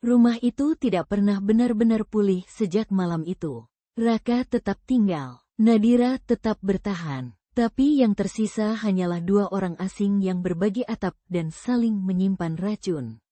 Rumah itu tidak pernah benar-benar pulih sejak malam itu. Raka tetap tinggal, Nadira tetap bertahan, tapi yang tersisa hanyalah dua orang asing yang berbagi atap dan saling menyimpan racun.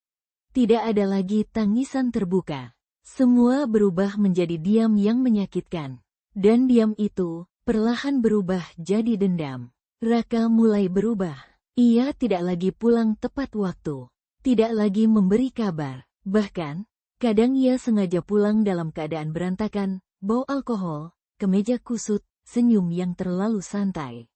Tidak ada lagi tangisan terbuka. Semua berubah menjadi diam yang menyakitkan. Dan diam itu perlahan berubah jadi dendam. Raka mulai berubah. Ia tidak lagi pulang tepat waktu. Tidak lagi memberi kabar. Bahkan, kadang ia sengaja pulang dalam keadaan berantakan, bau alkohol, kemeja kusut, senyum yang terlalu santai.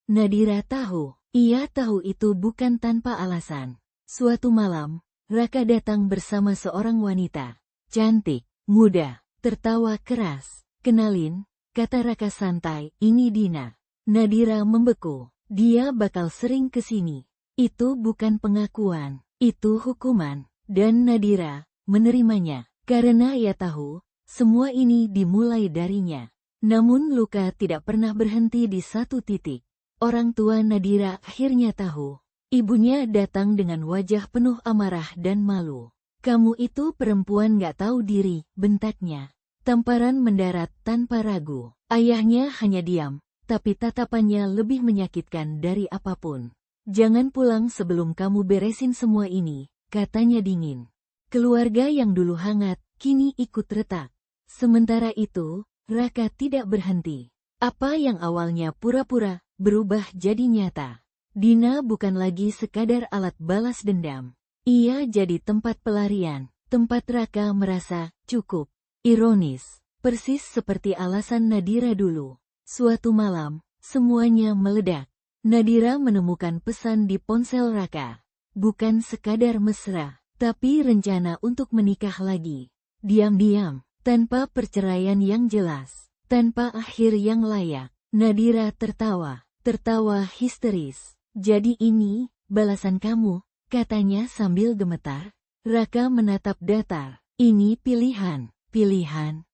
Nadira tahu. Ia tahu itu bukan tanpa alasan. Suatu malam, Raka datang bersama seorang wanita. Cantik, muda, tertawa keras. Kenalin, kata Raka santai, ini Dina. Nadira membeku. Dia bakal sering kesini. Itu bukan pengakuan, itu hukuman. Dan Nadira menerimanya, karena ia tahu, semua ini dimulai darinya. Namun luka tidak pernah berhenti di satu titik. Orang tua Nadira akhirnya tahu. Ibunya datang dengan wajah penuh amarah dan malu. Kamu itu perempuan gak tahu diri, bentaknya. Tamparan mendarat tanpa ragu. Ayahnya hanya diam, tapi tatapannya lebih menyakitkan dari apapun. Jangan pulang sebelum kamu beresin semua ini, katanya dingin. Keluarga yang dulu hangat, kini ikut retak. Sementara itu, Raka tidak berhenti. Apa yang awalnya pura-pura, berubah jadi nyata. Dina bukan lagi sekadar alat balas dendam. Ia jadi tempat pelarian, tempat Raka merasa cukup. Ironis, persis seperti alasan Nadira dulu. Suatu malam, semuanya meledak. Nadira menemukan pesan di ponsel Raka. Bukan sekadar mesra, tapi rencana untuk menikah lagi. Diam-diam, tanpa perceraian yang jelas, tanpa akhir yang layak. Nadira tertawa histeris. Jadi ini, balasan kamu, katanya sambil gemetar. Raka menatap datar. Ini pilihan.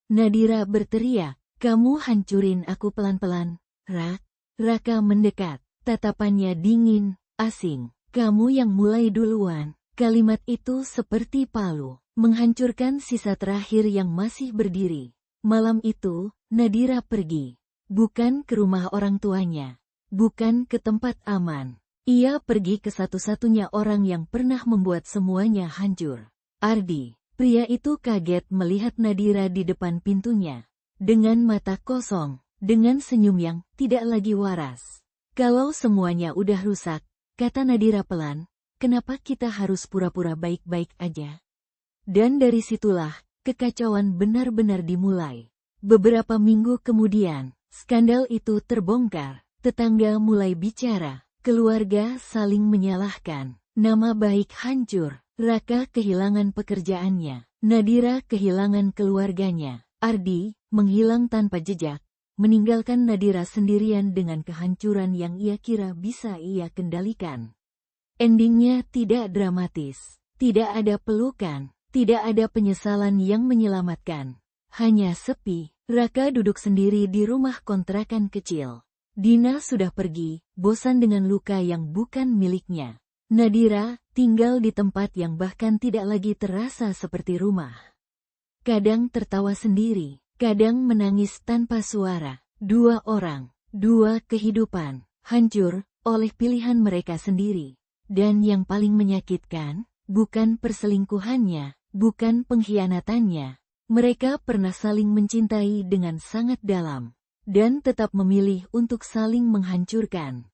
Nadira berteriak. Kamu hancurin aku pelan-pelan, Raka mendekat. Tatapannya dingin, asing. Kamu yang mulai duluan. Kalimat itu seperti palu, menghancurkan sisa terakhir yang masih berdiri. Malam itu, Nadira pergi. Bukan ke rumah orang tuanya. Bukan ke tempat aman. Ia pergi ke satu-satunya orang yang pernah membuat semuanya hancur. Ardi. Pria itu kaget melihat Nadira di depan pintunya. Dengan mata kosong, dengan senyum yang tidak lagi waras. Kalau semuanya udah rusak, kata Nadira pelan, kenapa kita harus pura-pura baik-baik aja? Dan dari situlah, kekacauan benar-benar dimulai. Beberapa minggu kemudian, skandal itu terbongkar. Tetangga mulai bicara, keluarga saling menyalahkan, nama baik hancur, Raka kehilangan pekerjaannya, Nadira kehilangan keluarganya, Ardi menghilang tanpa jejak. Meninggalkan Nadira sendirian dengan kehancuran yang ia kira bisa ia kendalikan. Endingnya tidak dramatis, tidak ada pelukan, tidak ada penyesalan yang menyelamatkan. Hanya sepi, Raka duduk sendiri di rumah kontrakan kecil. Dina sudah pergi, bosan dengan luka yang bukan miliknya. Nadira tinggal di tempat yang bahkan tidak lagi terasa seperti rumah. Kadang tertawa sendiri. Kadang menangis tanpa suara. Dua orang, dua kehidupan, hancur oleh pilihan mereka sendiri. Dan yang paling menyakitkan, bukan perselingkuhannya, bukan pengkhianatannya. Mereka pernah saling mencintai dengan sangat dalam. Dan tetap memilih untuk saling menghancurkan.